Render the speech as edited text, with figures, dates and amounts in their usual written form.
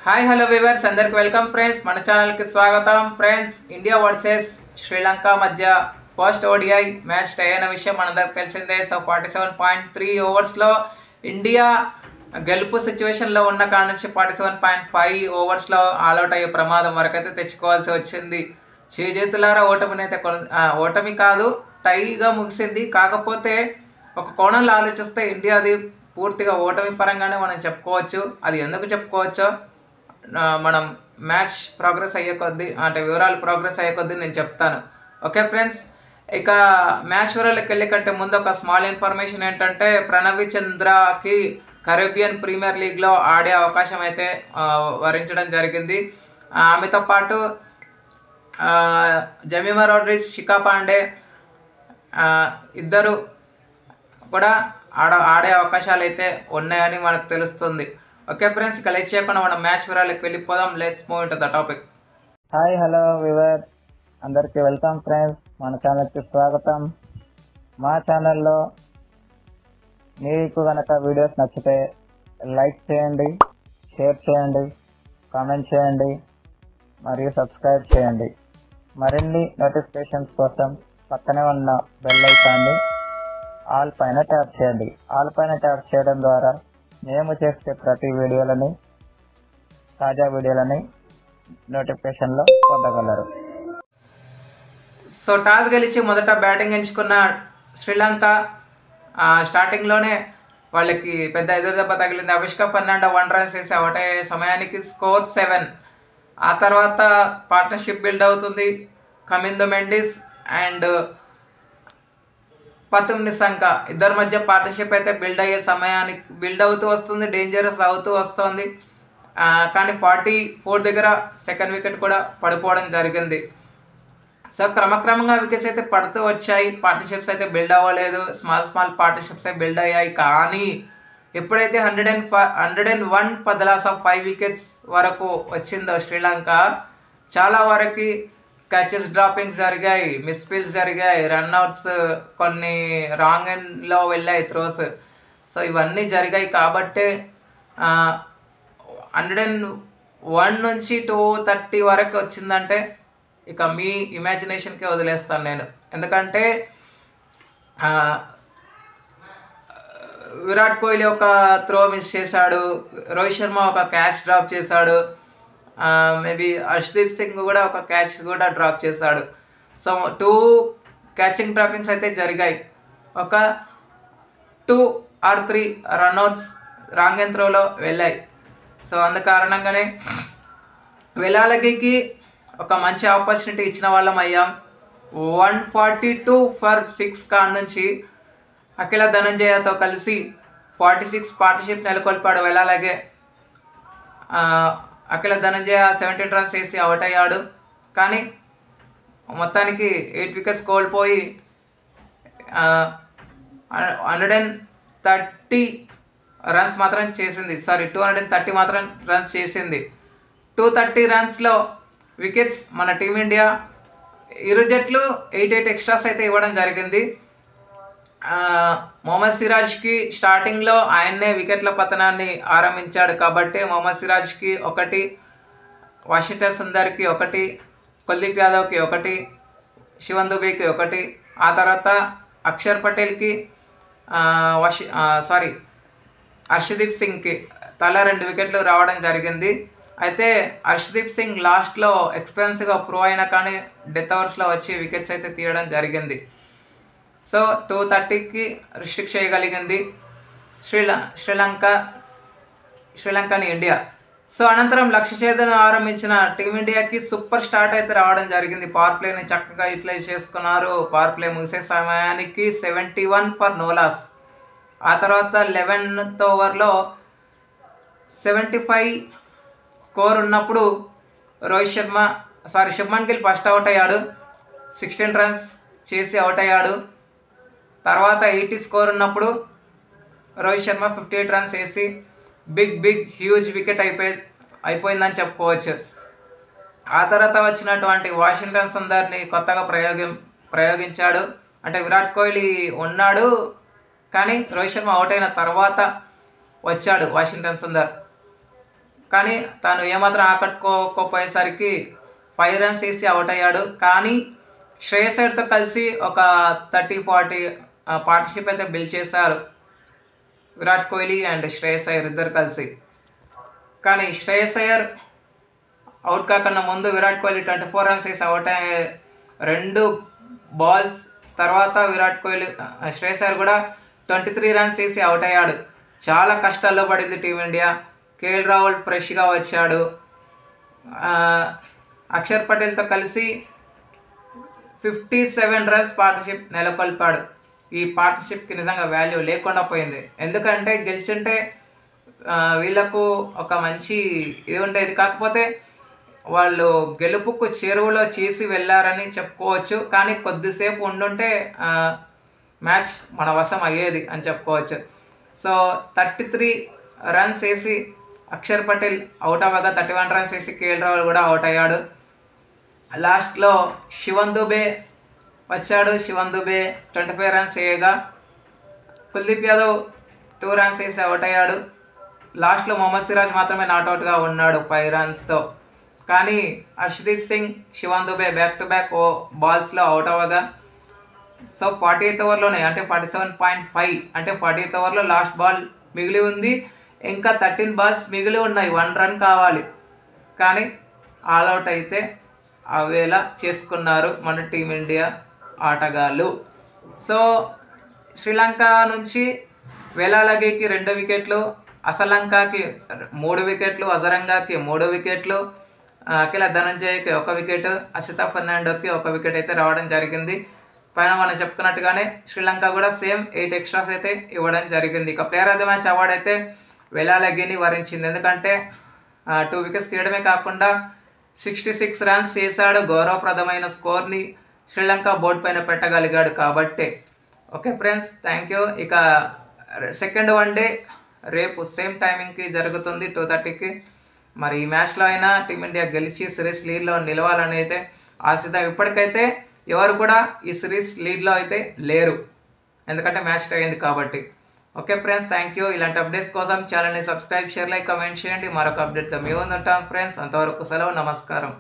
Hi hello viewers అందరికి welcome friends మన ఛానల్కి స్వాగతం ఫ్రెండ్స్. ఇండియా వర్సెస్ శ్రీలంక మధ్య ఫస్ట్ ఓడిఐ మ్యాచ్ టై అయిన విషయం మనందరికి తెలిసిందే. సో 47.3 ఓవర్స్లో ఇండియా గెలుపు సిచ్యువేషన్లో ఉన్న కాడ నుంచి 47.5 ఓవర్స్లో ఆల్అౌట్ అయ్యే ప్రమాదం వరకు అయితే తెచ్చుకోవాల్సి వచ్చింది. చేజేతులారా ఓటమి కాదు, టైగా ముగిసింది. కాకపోతే ఒక కోణంలో ఆలోచిస్తే ఇండియాది పూర్తిగా ఓటమి పరంగానే మనం చెప్పుకోవచ్చు. అది ఎందుకు చెప్పుకోవచ్చో మనం మ్యాచ్ ప్రోగ్రెస్ అయ్యే కొద్దీ అంటే వివరాలు ప్రోగ్రెస్ అయ్యే కొద్దీ నేను చెప్తాను. ఓకే ఫ్రెండ్స్, ఇక మ్యాచ్ వివరాలకు వెళ్ళే కంటే ముందు ఒక స్మాల్ ఇన్ఫర్మేషన్ ఏంటంటే ప్రణవి చంద్రకి కరేబియన్ ప్రీమియర్ లీగ్లో ఆడే అవకాశం అయితే వరించడం జరిగింది. ఆమెతో పాటు జమీమా రోడ్రిగ్స్, శిఖా పాండే ఇద్దరు కూడా ఆడే అవకాశాలు అయితే ఉన్నాయని మనకు తెలుస్తుంది. ఓకే ఫ్రెండ్స్, ఇక లేట్ చేయకుండా మనం మ్యాచ్ వివరాలకు వెళ్ళిపోదాం. Let's move into the topic. Hi hello viewer అందరికీ వెల్కమ్ ఫ్రెండ్స్, మన ఛానల్కి స్వాగతం. మా ఛానల్లో మీకు కనుక వీడియోస్ నచ్చితే లైక్ చేయండి, షేర్ చేయండి, కామెంట్ చేయండి మరియు సబ్స్క్రైబ్ చేయండి. మరిన్ని నోటిఫికేషన్స్ కోసం పక్కనే ఉన్న బెల్ ఐకాన్ని ఆల్ పైన ట్యాప్ చేయండి. ఆల్ పైన ట్యాప్ చేయడం ద్వారా మేము చేసే ప్రతి వీడియోలని, తాజా వీడియోలని నోటిఫికేషన్లో పొందగలరు. సో టాస్ గెలిచి మొదట బ్యాటింగ్ ఎంచుకున్న శ్రీలంక స్టార్టింగ్లోనే వాళ్ళకి పెద్ద ఎదురు దెబ్బ తగిలింది. అభిషేక్ ఫెర్నాండో 1 రన్స్ వేసి అవుట్ అయ్యే సమయానికి స్కోర్ 7. ఆ తర్వాత పార్ట్నర్షిప్ బిల్డ్ అవుతుంది. కమిందో మెండిస్ అండ్ పతుమ్ నిసంక ఇద్దరి మధ్య పార్ట్నర్షిప్ అయితే బిల్డ్ అవుతూ వస్తుంది, డేంజరస్ అవుతూ వస్తుంది. కానీ 44 దగ్గర సెకండ్ వికెట్ కూడా పడిపోవడం జరిగింది. సో క్రమక్రమంగా వికెట్స్ అయితే పడుతూ వచ్చాయి, పార్ట్నర్షిప్స్ అయితే బిల్డ్ అవ్వలేదు. స్మాల్ పార్ట్నర్షిప్స్ అయితే బిల్డ్ అయ్యాయి. కానీ ఎప్పుడైతే 101 for the loss of 5 wickets వరకు వచ్చిందో శ్రీలంక, చాలా వరకు క్యాచెస్ డ్రాపింగ్స్ జరిగాయి, మిస్ఫీల్స్ జరిగాయి, రన్అట్స్ కొన్ని రాంగ్ ఎండ్లో వెళ్ళాయి త్రోస్. సో ఇవన్నీ జరిగాయి కాబట్టి 101 నుంచి 230 వరకు వచ్చిందంటే ఇక మీ ఇమాజినేషన్కే వదిలేస్తాను నేను. ఎందుకంటే విరాట్ కోహ్లీ ఒక త్రో మిస్ చేశాడు, రోహిత్ శర్మ ఒక క్యాచ్ డ్రాప్ చేశాడు, మేబీ హర్షదీప్ సింగ్ కూడా ఒక క్యాచ్ కూడా డ్రాప్ చేశాడు. సో 2 క్యాచింగ్ డ్రాపింగ్స్ అయితే జరిగాయి. ఒక 2 or 3 రన్అట్స్ రాంగ్ అండ్ త్రోలో వెళ్ళాయి. సో అందు కారణంగానే వెలాలకి ఒక మంచి ఆపర్చునిటీ ఇచ్చిన వాళ్ళం అయ్యాం. 142 for 6 కాడ నుంచి అఖిల ధనంజయతో కలిసి 46 పార్ట్నర్షిప్ నెలకొల్పాడు వెలాలగే. అఖిల ధనంజయ 17 రన్స్ వేసి అవుట్ అయ్యాడు. కానీ మొత్తానికి 8 వికెట్స్ కోల్పోయి 130 రన్స్ మాత్రం చేసింది. 230 మాత్రం రన్స్ చేసింది. 230 రన్స్లో వికెట్స్ మన టీమిండియా ఇరు జట్లు 88 ఎక్స్ట్రాస్ అయితే ఇవ్వడం జరిగింది. మొహమ్మద్ సిరాజ్కి స్టార్టింగ్లో ఆయన్నే వికెట్ల పతనాన్ని ఆరంభించాడు కాబట్టి మొహమ్మద్ సిరాజ్కి 1, వాషింగ్టన్ సుందర్కి 1, కుల్దీప్ యాదవ్కి 1, శివన్ దుబేకి 1, ఆ తర్వాత అక్షర్ పటేల్కి హర్షదీప్ సింగ్కి తలా 2 వికెట్లు రావడం జరిగింది. అయితే హర్షదీప్ సింగ్ లాస్ట్లో ఎక్స్పెన్సివ్గా ప్రూవ్ అయినా కానీ డెత్ ఓవర్స్లో వచ్చి వికెట్స్ అయితే తీయడం జరిగింది. సో 230కి రిస్ట్రిక్ట్ చేయగలిగింది శ్రీలంకని ఇండియా. సో అనంతరం లక్ష్య ఛేదన ఆరంభించిన టీమిండియాకి సూపర్ స్టార్ట్ అయితే రావడం జరిగింది. పవర్ ప్లేని చక్కగా యూటిలైజ్ చేసుకున్నారు. పవర్ ప్లే ముగిసే సమయానికి 71 for no loss. ఆ తర్వాత 11th ఓవర్లో 75 స్కోర్ ఉన్నప్పుడు శుభ్మన్ గిల్ ఫస్ట్ అవుట్ అయ్యాడు, 16 రన్స్ చేసి అవుట్ అయ్యాడు. తర్వాత 80 స్కోర్ ఉన్నప్పుడు రోహిత్ శర్మ 58 రన్స్ వేసి హ్యూజ్ వికెట్ అయిపోయిందని చెప్పుకోవచ్చు. ఆ తర్వాత వచ్చినటువంటి వాషింగ్టన్ సుందర్ని కొత్తగా ప్రయోగించాడు. అంటే విరాట్ కోహ్లీ ఉన్నాడు కానీ రోహిత్ శర్మ అవుట్ అయిన తర్వాత వచ్చాడు వాషింగ్టన్ సుందర్. కానీ తను ఏమాత్రం ఆకట్టుకోకపోయేసరికి 5 రన్స్ వేసి అవుట్ అయ్యాడు. కానీ శ్రేయస్ అయ్యర్తో కలిసి ఒక 30-40 పార్ట్నర్షిప్ అయితే బిల్డ్ చేశారు విరాట్ కోహ్లీ అండ్ శ్రేయస్ అయ్యర్ ఇద్దరు కలిసి. కానీ శ్రేయస్ అయ్యర్ అవుట్ కాకుండా ముందు విరాట్ కోహ్లీ 24 రన్స్ వేసి అవుట్ అయ్యే 2 బాల్స్ తర్వాత శ్రేయస్ అయ్యర్ కూడా 23 రన్స్ వేసి అవుట్ అయ్యాడు. చాలా కష్టాల్లో పడింది టీమిండియా. కేఎల్ రాహుల్ ఫ్రెష్గా వచ్చాడు. అక్షర్ పటేల్తో కలిసి 57 రన్స్ పార్ట్నర్షిప్ నెలకొల్పాడు. ఈ పార్ట్నర్షిప్కి నిజంగా వాల్యూ లేకుండా పోయింది. ఎందుకంటే గెలిచింటే వీళ్ళకు ఒక మంచి ఇది ఉండేది. కాకపోతే వాళ్ళు గెలుపుకు చెరువులో చేసి వెళ్ళారని చెప్పుకోవచ్చు. కానీ కొద్దిసేపు ఉండుంటే మ్యాచ్ మన వశం అయ్యేది అని చెప్పుకోవచ్చు. సో 33 రన్స్ వేసి అక్షర్ పటేల్ అవుట్ అవ్వగా 31 రన్స్ వేసి కేఎల్ రాహుల్ కూడా అవుట్ అయ్యాడు. లాస్ట్లో శివన్ దుబే వచ్చాడు. శివన్ దుబే 25 రన్స్ వేయగా కుల్దీప్ యాదవ్ 2 రన్స్ వేసి అవుట్ అయ్యాడు. లాస్ట్లో మొహమ్మద్ సిరాజ్ మాత్రమే నాట్అవుట్గా ఉన్నాడు 5 రన్స్తో. కానీ Harshdeep Singh, Shivam Dube back to back బాల్స్లో అవుట్ అవ్వగా సో 48th ఓవర్లోనే అంటే 47.5 అంటే 48th ఓవర్లో లాస్ట్ బాల్ మిగిలి ఉంది. ఇంకా 13 బాల్స్ మిగిలి ఉన్నాయి. 1 రన్ కావాలి. కానీ ఆల్అవుట్ అయితే అవేలా చేసుకున్నారు మన టీమిండియా ఆటగాళ్ళు. సో శ్రీలంక నుంచి వేలాలగేకి 2 వికెట్లు, అసలంకకి 3 వికెట్లు, అజరంగాకి 3 వికెట్లు, అఖిల ధనంజయకి 1 వికెట్, అసితా ఫెర్నాండోకి 1 వికెట్ అయితే రావడం జరిగింది. పైన మనం చెప్తున్నట్టుగానే శ్రీలంక కూడా సేమ్ 8 ఎక్స్ట్రాస్ అయితే ఇవ్వడం జరిగింది. ఇక player of the match award అయితే వేలాలగేని వరించింది. ఎందుకంటే 2 వికెట్స్ తీయడమే కాకుండా 66 రన్స్ చేశాడు. గౌరవప్రదమైన స్కోర్ని శ్రీలంక బోర్డు పైన పెట్టగలిగాడు కాబట్టే. Okay friends, thank you. ఇక సెకండ్ వన్డే రేపు సేమ్ టైమింగ్కి జరుగుతుంది 2:30కి. మరి ఈ మ్యాచ్లో అయినా టీమిండియా గెలిచి సిరీస్ లీడ్లో నిలవాలని అయితే ఆశిద్దాం. ఇప్పటికైతే ఎవరు కూడా ఈ సిరీస్ లీడ్లో అయితే లేరు, ఎందుకంటే మ్యాచ్ అయింది కాబట్టి. Okay friends, thank you. ఇలాంటి అప్డేట్స్ కోసం ఛానల్ని సబ్స్క్రైబ్, షేర్, లైక్, కమెంట్ చేయండి. మరొక అప్డేట్తో మీ ముందు ఉంటాం ఫ్రెండ్స్. అంతవరకు సెలవు, నమస్కారం.